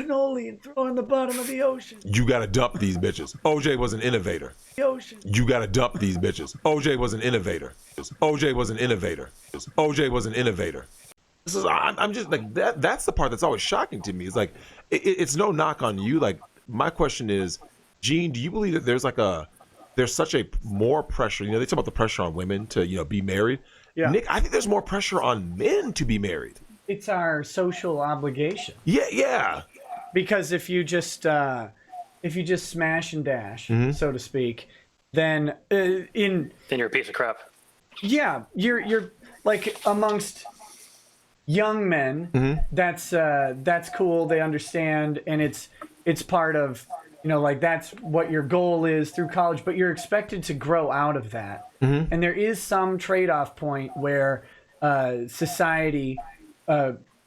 cannoli and throw in the bottom of the ocean. You got to dump these bitches. OJ was an innovator. The ocean. You got to dump these bitches. OJ was an innovator. OJ was an innovator. OJ was an innovator. This is, I'm just like that. That's the part that's always shocking to me. It's like it's no knock on you. Like my question is, Gene, do you believe that there's such a more pressure? You know, they talk about the pressure on women to be married. Yeah. Nick, I think there's more pressure on men to be married. It's our social obligation. Yeah. Because if you just smash and dash, so to speak, then Then you're a piece of crap. yeah, you're like amongst young men. That's cool. They understand, and it's part of like that's what your goal is through college. But you're expected to grow out of that, and there is some trade-off point where society.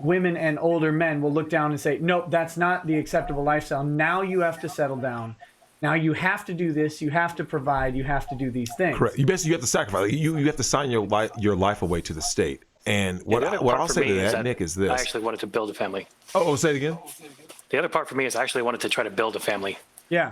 Women and older men will look down and say, nope, that's not the acceptable lifestyle. Now you have to settle down. Now you have to do this. You have to provide. You have to do these things. Correct. You have to sacrifice. You have to sign your life away to the state. And what I'll say to that, Nick, is this. I actually wanted to build a family. Oh, say it again. The other part for me is I actually wanted to try to build a family. Yeah.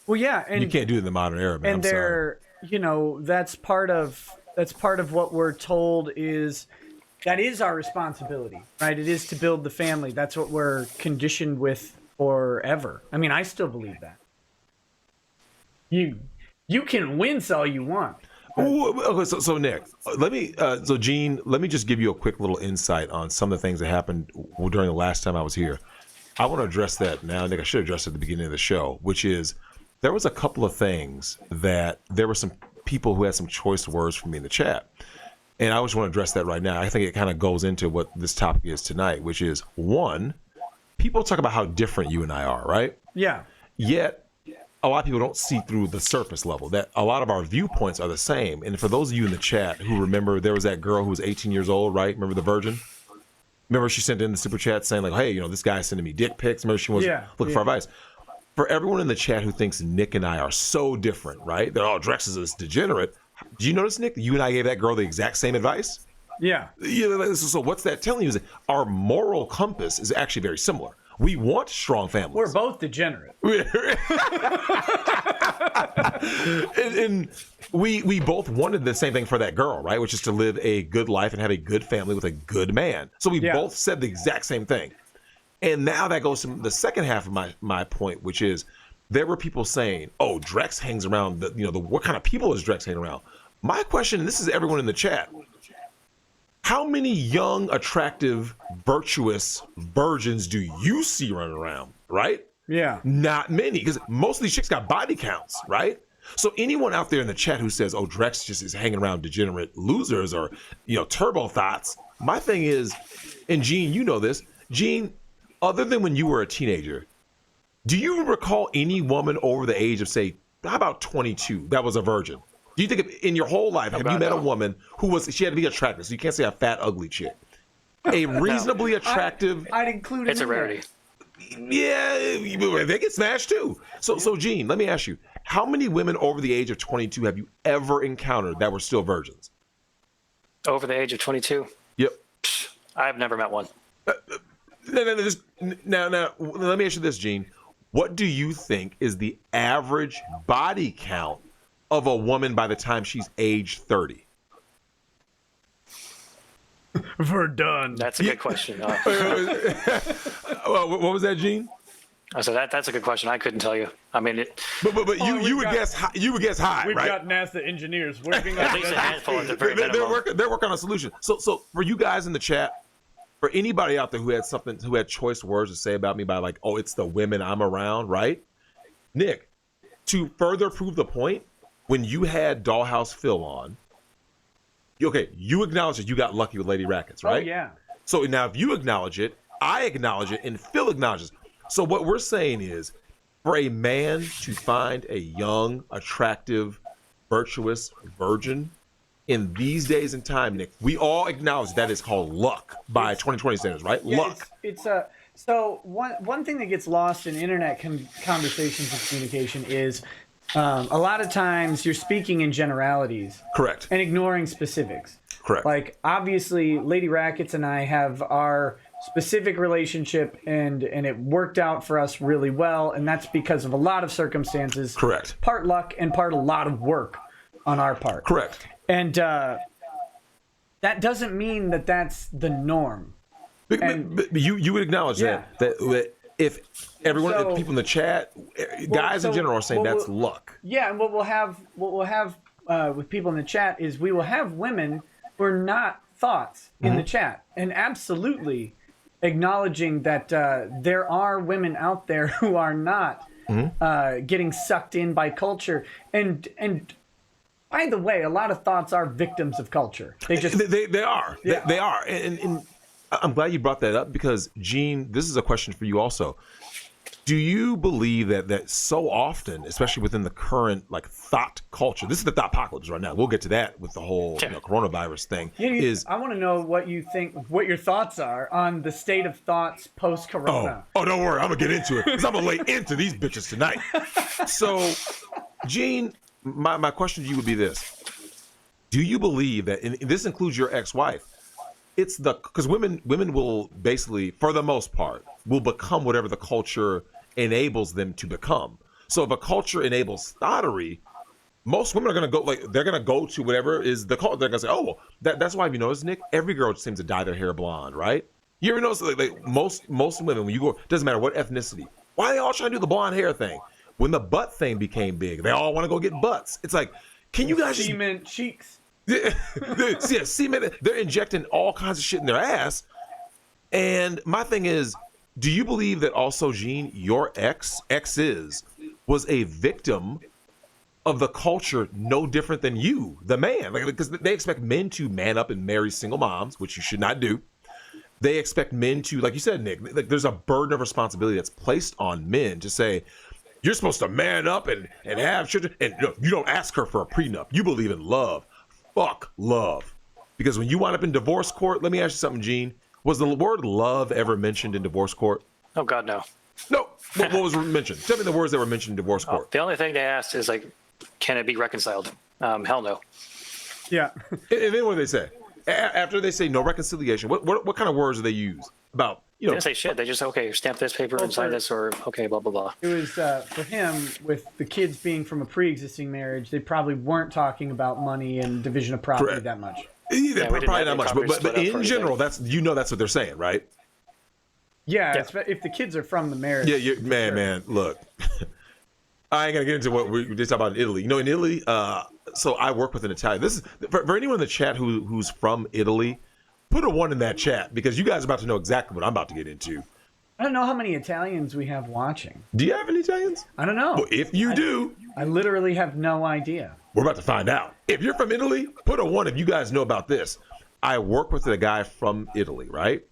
Well, yeah. And you can't do it in the modern era, man. And that's part of what we're told is that is our responsibility, right? It is to build the family. That's what we're conditioned with forever. I mean, I still believe that. You can wince all you want. Okay, so Nick, Gene, let me just give you a quick little insight on some of the things that happened during the last time I was here. I want to address that now, Nick. I should address it at the beginning of the show, which is there was a couple of things that there were some people who had some choice words for me in the chat. And I just want to address that right now. I think it kind of goes into what this topic is tonight, which is, one, people talk about how different you and I are, right? Yeah. Yet, a lot of people don't see through the surface level, that a lot of our viewpoints are the same. And for those of you in the chat who remember, there was that girl who was 18 years old, right? Remember the virgin? Remember she sent in the super chat saying like, hey, this guy's sending me dick pics. Remember she was looking for advice. For everyone in the chat who thinks Nick and I are so different, right? That, Drexel is degenerate. Do you notice, Nick, you and I gave that girl the exact same advice? Yeah. So what's that telling you? Is that our moral compass is actually very similar. We want strong families. We're both degenerate. and we both wanted the same thing for that girl, right? Which is to live a good life and have a good family with a good man. So we both said the exact same thing. And now that goes to the second half of my point, which is there were people saying, oh, Drex hangs around, what kind of people is Drex hanging around? My question, and this is everyone in the chat, how many young, attractive, virtuous virgins do you see running around, right? Yeah. Not many, because most of these chicks got body counts, right? So anyone out there in the chat who says, oh, Drex just is hanging around degenerate losers or, turbo thoughts, my thing is, and Gene, you know this, Gene, other than when you were a teenager, do you recall any woman over the age of, say, how about 22 that was a virgin? Do you think in your whole life, have you met a woman she had to be attractive, so you can't say a fat, ugly chick. A reasonably attractive... I'd include it. It's a rarity. Yeah, they get smashed too. So Gene, let me ask you, how many women over the age of 22 have you ever encountered that were still virgins? Over the age of 22? Yep. I've never met one. Now, let me ask you this, Gene. What do you think is the average body count of a woman by the time she's age 30? We're done. That's a good question. What was that, Gene? I said that's a good question. I couldn't tell you. I mean, you would guess high, we've right? got NASA engineers working on at least a handful at the very minimum. They're working on a solution. So for you guys in the chat, for anybody out there who had choice words to say about me by like, oh, it's the women I'm around, right? Nick, to further prove the point, when you had Dollhouse Phil on, you acknowledge that you got lucky with Lady Rackets, right? Oh, yeah. So now if you acknowledge it, I acknowledge it, and Phil acknowledges. So what we're saying is, for a man to find a young, attractive, virtuous virgin in these days and time, Nick, we all acknowledge that is called luck by 2020 standards, right? Yeah, luck. So one thing that gets lost in internet conversations and communication is a lot of times you're speaking in generalities. Correct. And ignoring specifics. Correct. Like, obviously, Lady Rackets and I have our specific relationship, and it worked out for us really well, and that's because of a lot of circumstances. Correct. Part luck and part a lot of work on our part. Correct. And that doesn't mean that that's the norm. But you would acknowledge that if everyone, if people in the chat, guys in general are saying that's luck. Yeah, and what we'll have with people in the chat is we will have women who are not thoughts in the chat, and absolutely acknowledging that there are women out there who are not getting sucked in by culture. And by the way, a lot of thoughts are victims of culture. They are. Yeah. They are. And I'm glad you brought that up, because Gene, this is a question for you also. Do you believe that so often, especially within the current thought culture, this is the thought apocalypse right now. We'll get to that with the whole coronavirus thing. I want to know what you think, what your thoughts are on the state of thoughts post-corona. Oh, don't worry, I'm gonna get into it, because I'm gonna lay into these bitches tonight. So, Gene, my question to you would be this: do you believe that, and this includes your ex-wife, it's because women will basically, for the most part, will become whatever the culture enables them to become. So if a culture enables thottery, most women are going to go, they're going to go to whatever is the culture. They're going to say, oh, well, that's why, you notice, Nick, every girl seems to dye their hair blonde, right? You ever notice, most women, when you go, doesn't matter what ethnicity, why are they all trying to do the blonde hair thing? When the butt thing became big, they all want to go get butts. It's like, can you guys cement cheeks? Cement. They're injecting all kinds of shit in their ass. And my thing is, do you believe that also, Gene, your exes was a victim of the culture, no different than you, the man? Because they expect men to man up and marry single moms, which you should not do. They expect men to, like you said, Nick, there's a burden of responsibility that's placed on men to say, you're supposed to man up and have children, and you don't ask her for a prenup. You believe in love. Fuck love. Because when you wind up in divorce court, let me ask you something, Gene. Was the word love ever mentioned in divorce court? Oh, God, no. No. What was mentioned? Tell me the words that were mentioned in divorce court. The only thing they asked is, can it be reconciled? Hell no. Yeah. And then what do they say? After they say no reconciliation, what kind of words do they use? About, They didn't say shit. They just said, okay, stamp this paper and sign this, or okay, blah, blah, blah. It was, for him, with the kids being from a pre-existing marriage, they probably weren't talking about money and division of property that much. Yeah, probably not much, but in general, that's what they're saying, right? Yeah. If the kids are from the marriage. Yeah, man, look, I ain't gonna get into what we just talked about in Italy. In Italy, so I work with an Italian. This is for anyone in the chat who's from Italy. Put a 1 in that chat, because you guys are about to know exactly what I'm about to get into. I don't know how many Italians we have watching. Do you have any Italians? I don't know. Well, if you do, I literally have no idea. We're about to find out. If you're from Italy, put a 1 if you guys know about this. I work with a guy from Italy, right?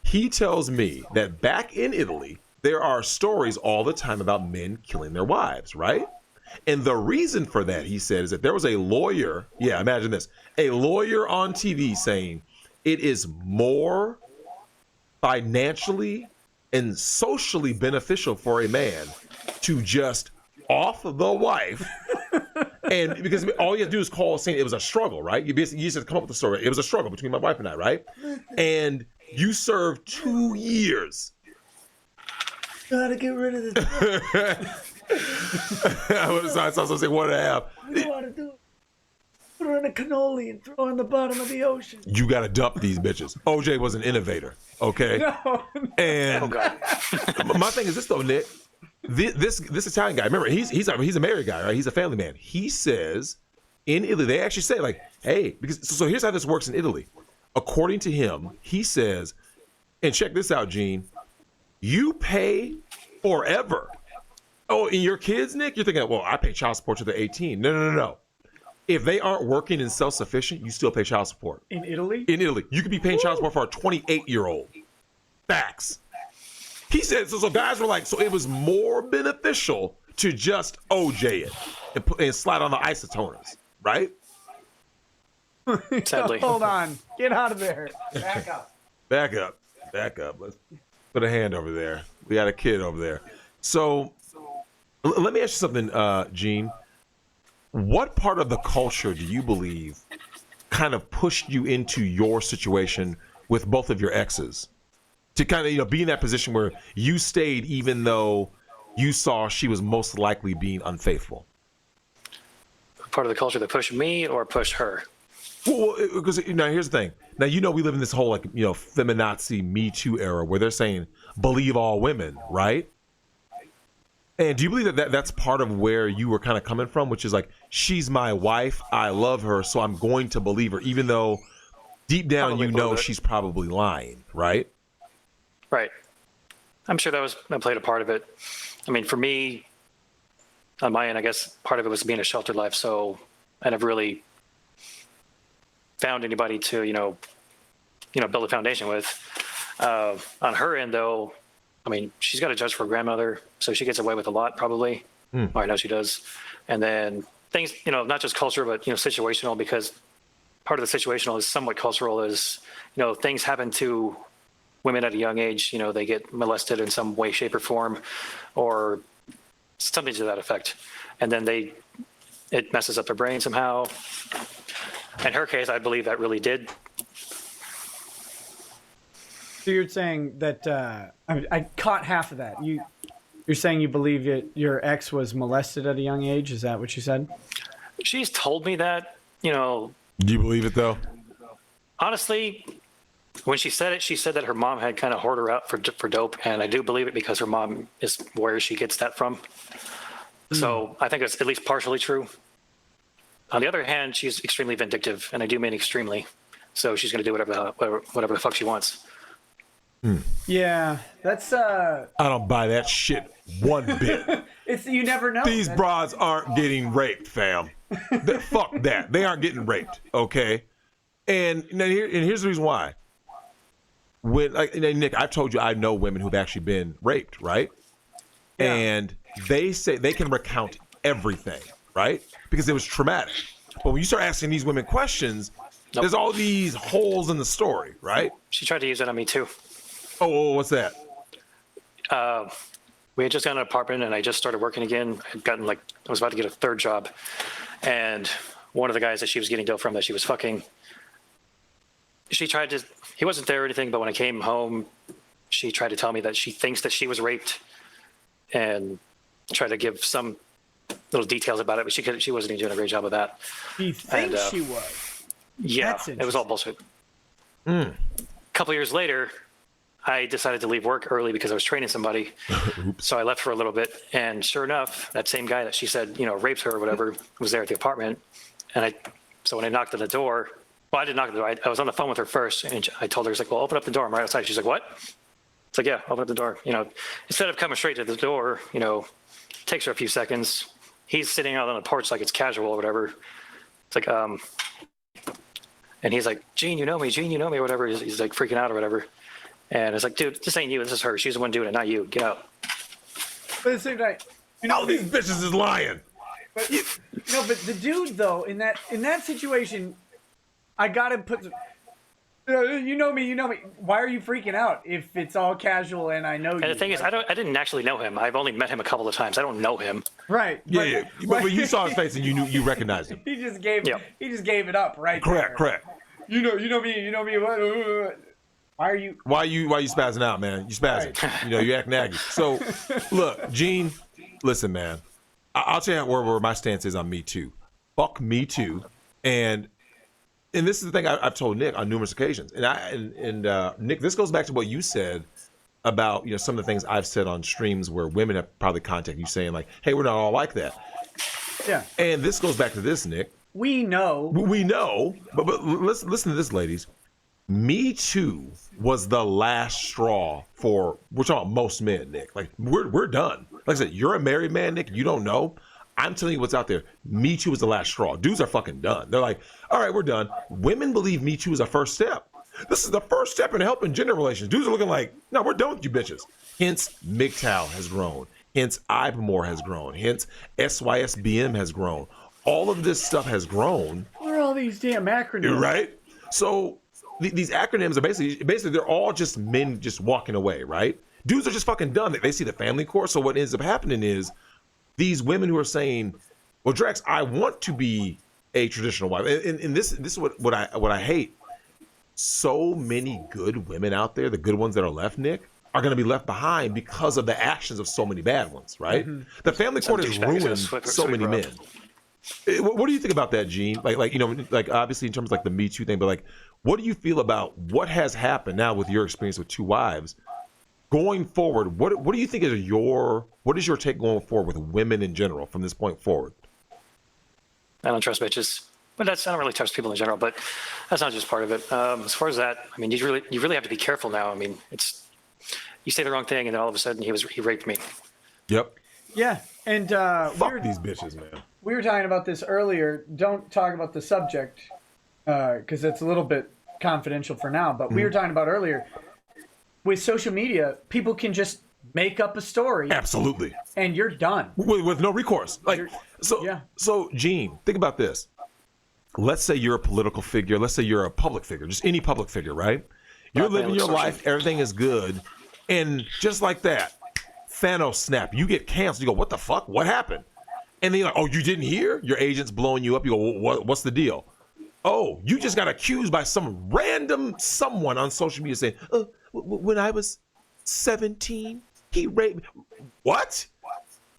He tells me that back in Italy, there are stories all the time about men killing their wives, right? And the reason for that, he said, is that there was a lawyer. Yeah, imagine this. A lawyer on TV saying it is more financially and socially beneficial for a man to just off the wife. And because all you have to do is call, saying it was a struggle, right? You just have to come up with a story. It was a struggle between my wife and I, right? And you served 2 years. Gotta get rid of this. I was also saying 1.5. We don't want to do it. Put her in a cannoli and throw her in the bottom of the ocean. You got to dump these bitches. OJ was an innovator, okay? No. And my thing is this, though, Nick. This Italian guy, remember, he's a married guy, right? He's a family man. He says in Italy, they actually say, hey, because so here's how this works in Italy. According to him, he says, and check this out, Gene, you pay forever. Oh, and your kids, Nick, you're thinking, well, I pay child support till they're 18. No. If they aren't working and self-sufficient, you still pay child support. In Italy? In Italy. You could be paying child support for a 28-year-old. Facts. He said, so guys were like, so it was more beneficial to just OJ it and slide on the isotoners, right? Sadly. Hold on. Get out of there. Back up. Let's put a hand over there. We got a kid over there. So let me ask you something, Gene. What part of the culture do you believe kind of pushed you into your situation with both of your exes? to kind of, you know, be in that position where you stayed even though you saw she was most likely being unfaithful? Part of the culture that pushed me or pushed her? Well, because now here's the thing. Now, you know, we live in this whole, like, you know, feminazi Me Too era where they're saying believe all women, right? And do you believe that that's part of where you were kind of coming from, which is like, she's my wife, I love her, so I'm going to believe her, even though deep down Probably you know believe it. she's probably lying, right? Right. I'm sure that played a part of it. I mean, for me, on my end, I guess part of it was being a sheltered life, so I never really found anybody to, you know, build a foundation with. On her end, though, I mean, she's got a judge for a grandmother, so she gets away with a lot, probably. Or I know she does. And then things, you know, not just culture, but, you know, situational, because part of the situational is somewhat cultural, is, you know, things happen to women at a young age, you know, they get molested in some way, shape, or form, or something to that effect. And then it messes up their brain somehow. In her case, I believe that really did. So you're saying that I caught half of that. You're saying you believe your ex was molested at a young age. Is that what you said? She's told me that, you know. Do you believe it though? Honestly, when she said it, she said that her mom had kind of hoarded her out for dope, and I do believe it because her mom is where she gets that from. So I think it's at least partially true. On the other hand, she's extremely vindictive, and I do mean extremely. So she's going to do whatever the fuck she wants. Yeah, that's I don't buy that shit one bit. it's, you never know. These broads aren't getting raped, fam. Fuck that. They aren't getting raped, okay? And here's the reason why. When, like, Nick, I've told you I know women who've actually been raped, right? Yeah. And they say they can recount everything, right? Because it was traumatic. But when you start asking these women questions, there's all these holes in the story, right? She tried to use it on me too. Oh, what's that? We had just gotten an apartment, and I just started working again. I was about to get a third job, and one of the guys that she was getting dough from, that she was fucking, he wasn't there or anything, but when I came home, she tried to tell me that she thinks that she was raped, and tried to give some little details about it, but she wasn't even doing a great job of that. He thinks she was. Yeah, That's it was all bullshit. A couple years later, I decided to leave work early because I was training somebody. So I left for a little bit, and sure enough, that same guy that she said, you know, raped her or whatever, was there at the apartment. And so when I knocked on the door, well, I didn't knock on the door. I was on the phone with her first, and I told her, I was like, well, open up the door. I'm right outside. She's like, what? It's like, yeah, open up the door. You know, instead of coming straight to the door, you know, takes her a few seconds. He's sitting out on the porch like it's casual or whatever. It's like, and he's like, Gene, you know me, or whatever. He's like freaking out or whatever. And it's like, dude, this ain't you. This is her. She's the one doing it, not you. Get out. But at the same time, you know, All these bitches is lying. but the dude though, in that situation, I gotta put. You know me. Why are you freaking out if it's all casual and I know you? And the thing is, I didn't actually know him. I've only met him a couple of times. I don't know him. Right. Yeah. But when you saw his face and you recognized him. He just gave it up right there. Correct. You know me. What? Why are you spazzing out, man? You spazzing. Right. You know, you act naggy. So, look, Gene, listen, man. I'll tell you where my stance is on Me Too. Fuck Me Too. And this is the thing I've told Nick on numerous occasions. And Nick, this goes back to what you said about, you know, some of the things I've said on streams where women have probably contacted you saying like, hey, we're not all like that. Yeah. And this goes back to this, Nick. We know, but listen to this, ladies. Me Too was the last straw for, we're talking about most men, Nick. Like, we're done. Like I said, you're a married man, Nick. You don't know. I'm telling you what's out there. Me Too was the last straw. Dudes are fucking done. They're like, all right, we're done. Women believe Me Too is a first step. This is the first step in helping gender relations. Dudes are looking like, no, we're done with you bitches. Hence, MGTOW has grown. Hence, IPMOR has grown. Hence, SYSBM has grown. All of this stuff has grown. What are all these damn acronyms? Right? So these acronyms are basically they're all just men just walking away, right? Dudes are just fucking done. They see the family court. So what ends up happening is these women who are saying, well, Drex, I want to be a traditional wife. And this is what I hate. so many good women out there, the good ones that are left, Nick, are going to be left behind because of the actions of so many bad ones, right? Mm-hmm. The family court has ruined so many men. What do you think about that, Gene? Like you know, like obviously in terms of like the Me Too thing, but like, what do you feel about what has happened now with your experience with 2 wives? Going forward, what do you think is your take going forward with women in general from this point forward? I don't trust bitches, but I don't really trust people in general. But that's not just part of it. As far as that, I mean, you really have to be careful now. I mean, you say the wrong thing, and then all of a sudden he raped me. Yep. Yeah, and fuck these bitches, man. We were talking about this earlier. Don't talk about the subject because it's a little bit confidential for now. But we were talking about earlier. With social media, people can just make up a story. Absolutely. And you're done. With no recourse. So, Gene, think about this. Let's say you're a political figure. Let's say you're a public figure, just any public figure, right? You're living your life. Everything is good. And just like that, Thanos snap. You get canceled. You go, what the fuck? What happened? And then you're like, oh, you didn't hear? Your agent's blowing you up. You go, what's the deal? Oh, you just got accused by some random someone on social media saying, when I was 17, he raped me. What?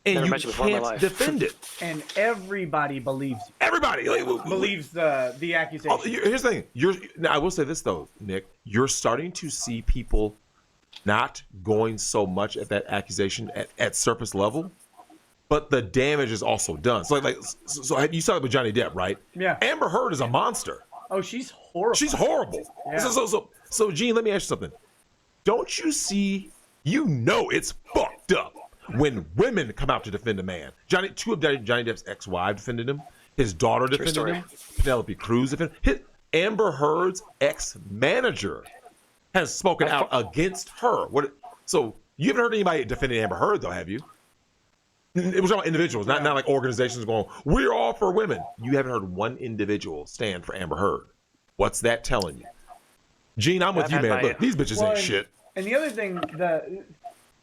And you can't defend it. And everybody believes you. Everybody believes the accusation. Oh, here's the thing. Now, I will say this, though, Nick. You're starting to see people not going so much at that accusation at surface level, but the damage is also done. So, so you saw it with Johnny Depp, right? Yeah. Amber Heard is a monster. Oh, she's horrible. She's horrible. Yeah. So, Gene, let me ask you something. Don't you see, it's fucked up when women come out to defend a man. Two of Johnny Depp's ex-wives defended him. His daughter defended him. Penelope Cruz defended him. Amber Heard's ex-manager has spoken out against her. So you haven't heard anybody defending Amber Heard, though, have you? It was all individuals, not like organizations going, we're all for women. You haven't heard one individual stand for Amber Heard. What's that telling you? Gene, I'm with you, man. Look, these bitches ain't shit. And the other thing,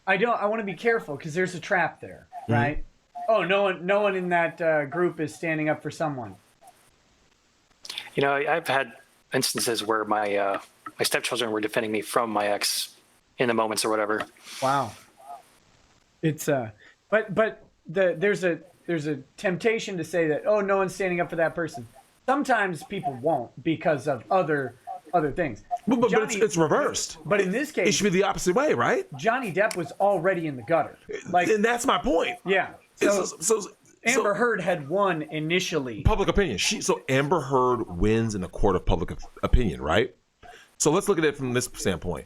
I want to be careful because there's a trap there, right? Oh, no one in that group is standing up for someone. You know, I've had instances where my stepchildren were defending me from my ex in the moments or whatever. Wow. It's but there's a temptation to say that, oh, no one's standing up for that person. Sometimes people won't because of other things. But it's reversed. But in this case, it should be the opposite way, right? Johnny Depp was already in the gutter. And that's my point. Yeah. So Amber Heard had won initially. Public opinion. So Amber Heard wins in the court of public opinion, right? So let's look at it from this standpoint.